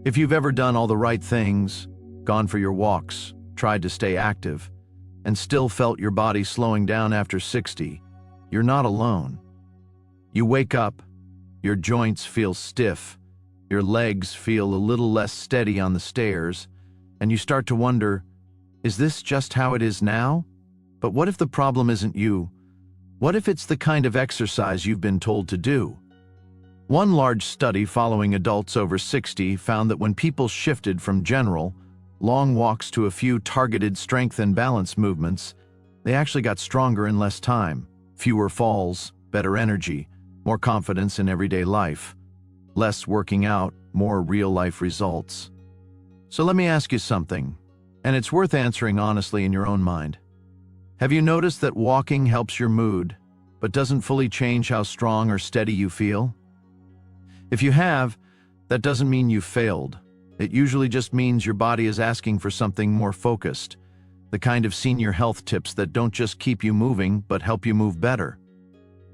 If you've ever done all the right things, gone for your walks, tried to stay active, and still felt your body slowing down after 60, you're not alone. You wake up, your joints feel stiff, your legs feel a little less steady on the stairs, and you start to wonder, is this just how it is now? But what if the problem isn't you? What if it's the kind of exercise you've been told to do? One large study following adults over 60 found that when people shifted from general, long walks to a few targeted strength and balance movements, they actually got stronger in less time, fewer falls, better energy, more confidence in everyday life, less working out, more real-life results. So let me ask you something, and it's worth answering honestly in your own mind. Have you noticed that walking helps your mood, but doesn't fully change how strong or steady you feel? If you have, that doesn't mean you failed. It usually just means your body is asking for something more focused, the kind of senior health tips that don't just keep you moving, but help you move better.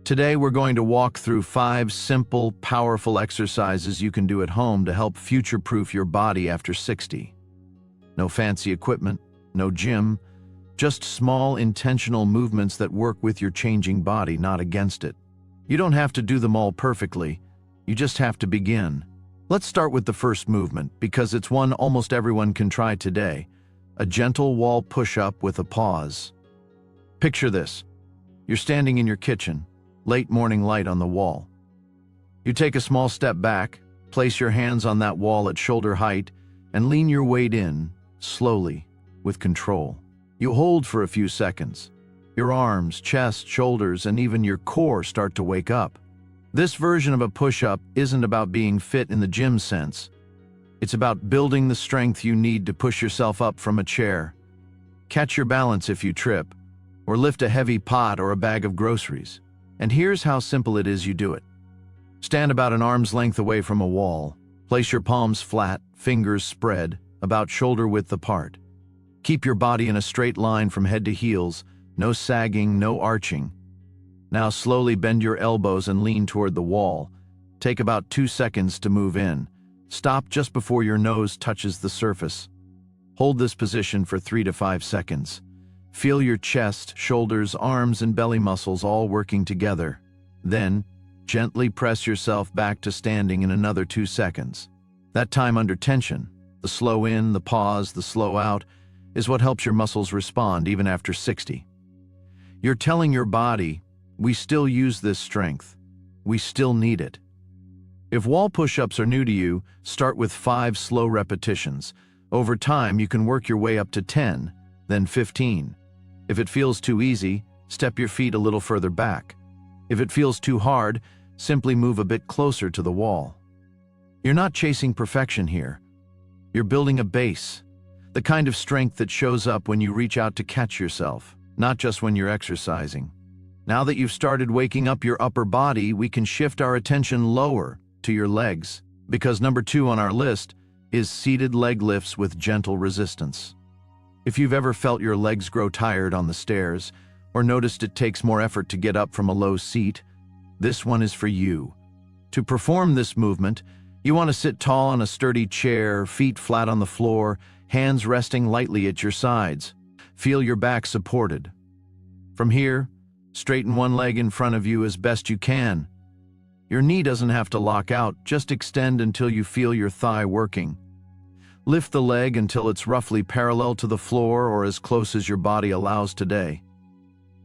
Today, we're going to walk through 5 simple, powerful exercises you can do at home to help future-proof your body after 60. No fancy equipment, no gym, just small, intentional movements that work with your changing body, not against it. You don't have to do them all perfectly. You just have to begin. Let's start with the first movement, because it's one almost everyone can try today. A gentle wall push-up with a pause. Picture this. You're standing in your kitchen, late morning light on the wall. You take a small step back, place your hands on that wall at shoulder height, and lean your weight in, slowly, with control. You hold for a few seconds. Your arms, chest, shoulders, and even your core start to wake up. This version of a push-up isn't about being fit in the gym sense. It's about building the strength you need to push yourself up from a chair, catch your balance if you trip, or lift a heavy pot or a bag of groceries. And here's how simple it is you do it. Stand about an arm's length away from a wall. Place your palms flat, fingers spread, about shoulder width apart. Keep your body in a straight line from head to heels, no sagging, no arching. Now slowly bend your elbows and lean toward the wall. Take about 2 seconds to move in. Stop just before your nose touches the surface. Hold this position for 3 to 5 seconds. Feel your chest, shoulders, arms, and belly muscles all working together. Then, gently press yourself back to standing in another 2 seconds. That time under tension, the slow in, the pause, the slow out, is what helps your muscles respond even after 60. You're telling your body, we still use this strength. We still need it. If wall push-ups are new to you, start with 5 slow repetitions. Over time, you can work your way up to 10, then 15. If it feels too easy, step your feet a little further back. If it feels too hard, simply move a bit closer to the wall. You're not chasing perfection here. You're building a base, the kind of strength that shows up when you reach out to catch yourself, not just when you're exercising. Now that you've started waking up your upper body, we can shift our attention lower to your legs, because number 2 on our list is seated leg lifts with gentle resistance. If you've ever felt your legs grow tired on the stairs, or noticed it takes more effort to get up from a low seat, this one is for you. To perform this movement, you want to sit tall on a sturdy chair, feet flat on the floor, hands resting lightly at your sides. Feel your back supported. From here, straighten one leg in front of you as best you can. Your knee doesn't have to lock out, just extend until you feel your thigh working. Lift the leg until it's roughly parallel to the floor or as close as your body allows today.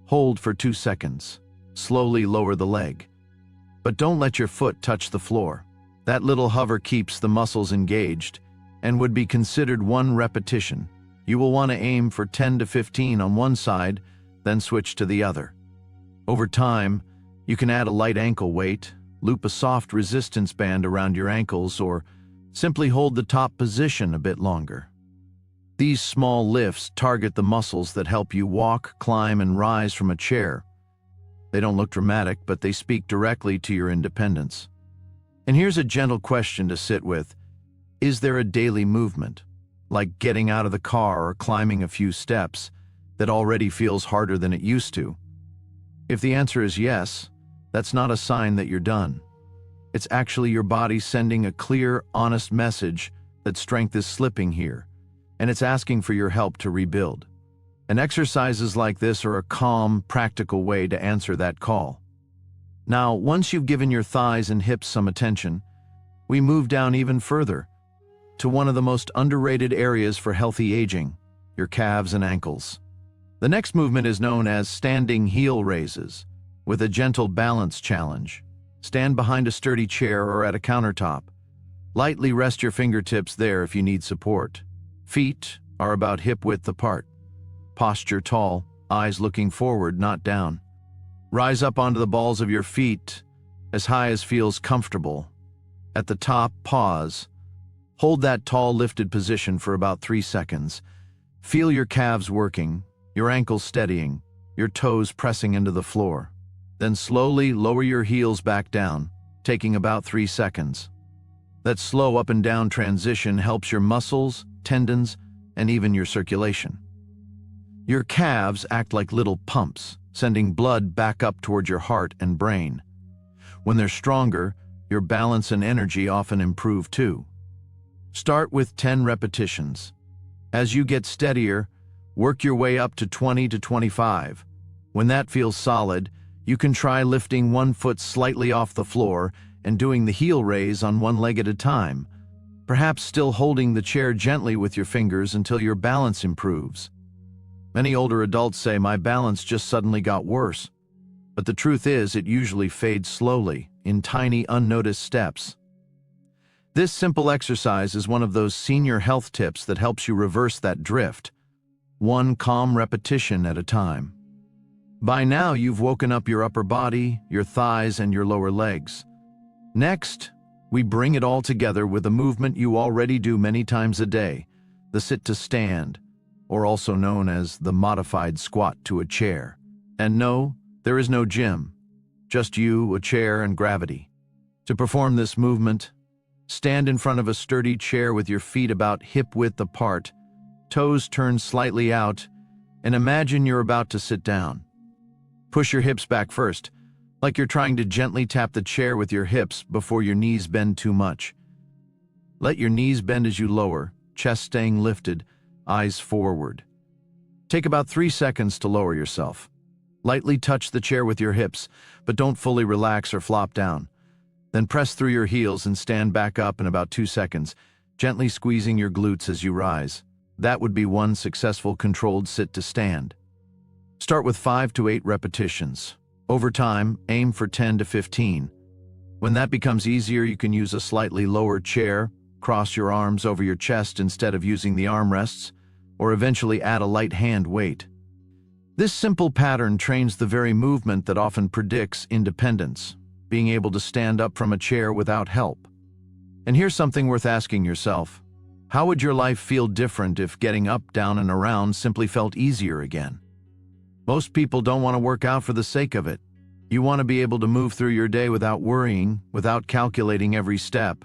Hold for 2 seconds. Slowly lower the leg. But don't let your foot touch the floor. That little hover keeps the muscles engaged and would be considered 1 repetition. You will want to aim for 10 to 15 on one side, then switch to the other. Over time, you can add a light ankle weight, loop a soft resistance band around your ankles, or simply hold the top position a bit longer. These small lifts target the muscles that help you walk, climb, and rise from a chair. They don't look dramatic, but they speak directly to your independence. And here's a gentle question to sit with. Is there a daily movement, like getting out of the car or climbing a few steps, that already feels harder than it used to? If the answer is yes, that's not a sign that you're done. It's actually your body sending a clear, honest message that strength is slipping here, and it's asking for your help to rebuild. And exercises like this are a calm, practical way to answer that call. Now, once you've given your thighs and hips some attention, we move down even further to one of the most underrated areas for healthy aging, your calves and ankles. The next movement is known as standing heel raises, with a gentle balance challenge. Stand behind a sturdy chair or at a countertop. Lightly rest your fingertips there if you need support. Feet are about hip width apart. Posture tall, eyes looking forward, not down. Rise up onto the balls of your feet, as high as feels comfortable. At the top, pause. Hold that tall, lifted position for about 3 seconds. Feel your calves working, your ankles steadying, your toes pressing into the floor. Then slowly lower your heels back down, taking about 3 seconds. That slow up and down transition helps your muscles, tendons, and even your circulation. Your calves act like little pumps, sending blood back up toward your heart and brain. When they're stronger, your balance and energy often improve too. Start with 10 repetitions. As you get steadier, work your way up to 20 to 25. When that feels solid, you can try lifting one foot slightly off the floor and doing the heel raise on one leg at a time, perhaps still holding the chair gently with your fingers until your balance improves. Many older adults say, "My balance just suddenly got worse." But the truth is, it usually fades slowly, in tiny, unnoticed steps. This simple exercise is one of those senior health tips that helps you reverse that drift, one calm repetition at a time. By now, you've woken up your upper body, your thighs, and your lower legs. Next, we bring it all together with a movement you already do many times a day, the sit to stand, or also known as the modified squat to a chair. And no, there is no gym, just you, a chair, and gravity. To perform this movement, stand in front of a sturdy chair with your feet about hip width apart, toes turned slightly out, and imagine you're about to sit down. Push your hips back first, like you're trying to gently tap the chair with your hips before your knees bend too much. Let your knees bend as you lower, chest staying lifted, eyes forward. Take about 3 seconds to lower yourself. Lightly touch the chair with your hips, but don't fully relax or flop down. Then press through your heels and stand back up in about 2 seconds, gently squeezing your glutes as you rise. That would be one successful controlled sit to stand. Start with 5 to 8 repetitions. Over time, aim for 10 to 15. When that becomes easier, you can use a slightly lower chair, cross your arms over your chest instead of using the armrests, or eventually add a light hand weight. This simple pattern trains the very movement that often predicts independence, being able to stand up from a chair without help. And here's something worth asking yourself. How would your life feel different if getting up, down, and around simply felt easier again? Most people don't want to work out for the sake of it. You want to be able to move through your day without worrying, without calculating every step.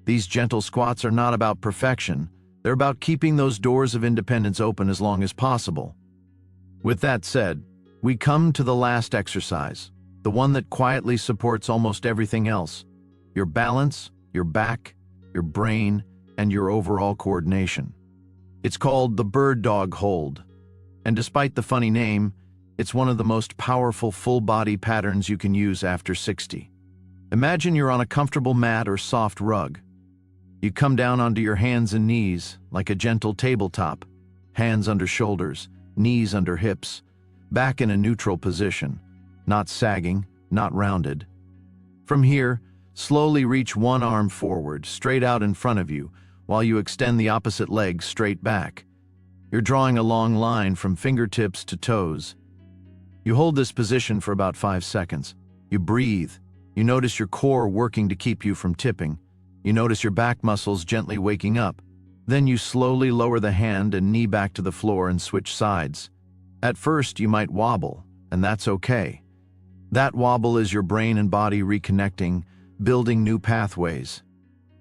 These gentle squats are not about perfection. They're about keeping those doors of independence open as long as possible. With that said, we come to the last exercise, the one that quietly supports almost everything else: your balance, your back, your brain, and your overall coordination. It's called the bird dog hold, and despite the funny name, it's one of the most powerful full-body patterns you can use after 60. Imagine you're on a comfortable mat or soft rug. You come down onto your hands and knees like a gentle tabletop, hands under shoulders, knees under hips, back in a neutral position, not sagging, not rounded. From here, slowly reach one arm forward, straight out in front of you, while you extend the opposite leg straight back. You're drawing a long line from fingertips to toes. You hold this position for about 5 seconds. You breathe. You notice your core working to keep you from tipping. You notice your back muscles gently waking up. Then you slowly lower the hand and knee back to the floor and switch sides. At first, you might wobble, and that's okay. That wobble is your brain and body reconnecting, building new pathways.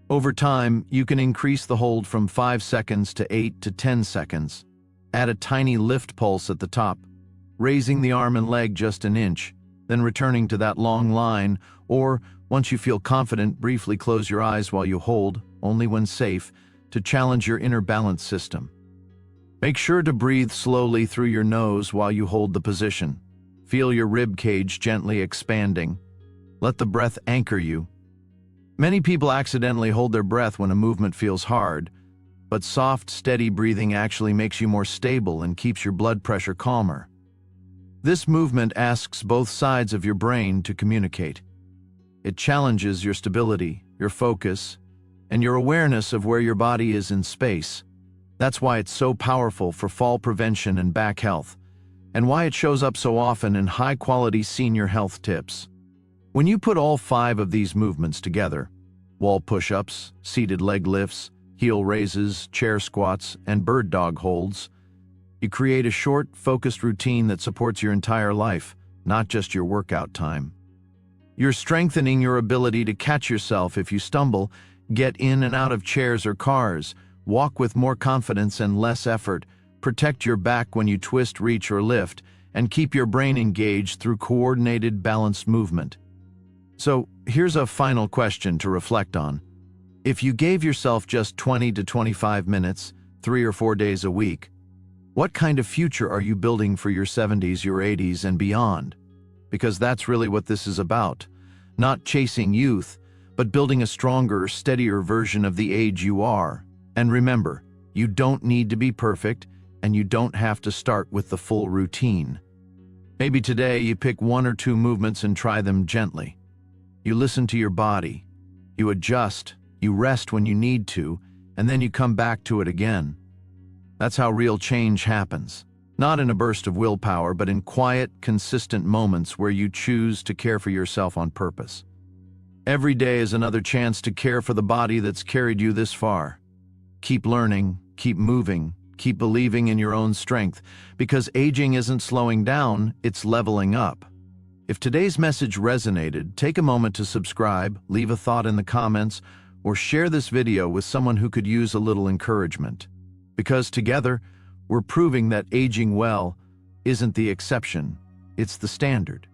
Over time, you can increase the hold from 5 seconds to 8 to 10 seconds. Add a tiny lift pulse at the top, raising the arm and leg just an inch, then returning to that long line, or, once you feel confident, briefly close your eyes while you hold, only when safe, to challenge your inner balance system. Make sure to breathe slowly through your nose while you hold the position. Feel your rib cage gently expanding. Let the breath anchor you. Many people accidentally hold their breath when a movement feels hard, but soft, steady breathing actually makes you more stable and keeps your blood pressure calmer. This movement asks both sides of your brain to communicate. It challenges your stability, your focus, and your awareness of where your body is in space. That's why it's so powerful for fall prevention and back health, and why it shows up so often in high-quality senior health tips. When you put all 5 of these movements together, wall push-ups, seated leg lifts, heel raises, chair squats, and bird dog holds, you create a short, focused routine that supports your entire life, not just your workout time. You're strengthening your ability to catch yourself if you stumble, get in and out of chairs or cars, walk with more confidence and less effort, protect your back when you twist, reach, or lift, and keep your brain engaged through coordinated, balanced movement. So, here's a final question to reflect on. If you gave yourself just 20 to 25 minutes, 3 or 4 days a week, what kind of future are you building for your 70s, your 80s, and beyond? Because that's really what this is about. Not chasing youth, but building a stronger, steadier version of the age you are. And remember, you don't need to be perfect, and you don't have to start with the full routine. Maybe today you pick 1 or 2 movements and try them gently. You listen to your body, you adjust, you rest when you need to, and then you come back to it again. That's how real change happens. Not in a burst of willpower, but in quiet, consistent moments where you choose to care for yourself on purpose. Every day is another chance to care for the body that's carried you this far. Keep learning, keep moving, keep believing in your own strength, because aging isn't slowing down, it's leveling up. If today's message resonated, take a moment to subscribe, leave a thought in the comments, or share this video with someone who could use a little encouragement. Because together, we're proving that aging well isn't the exception, it's the standard.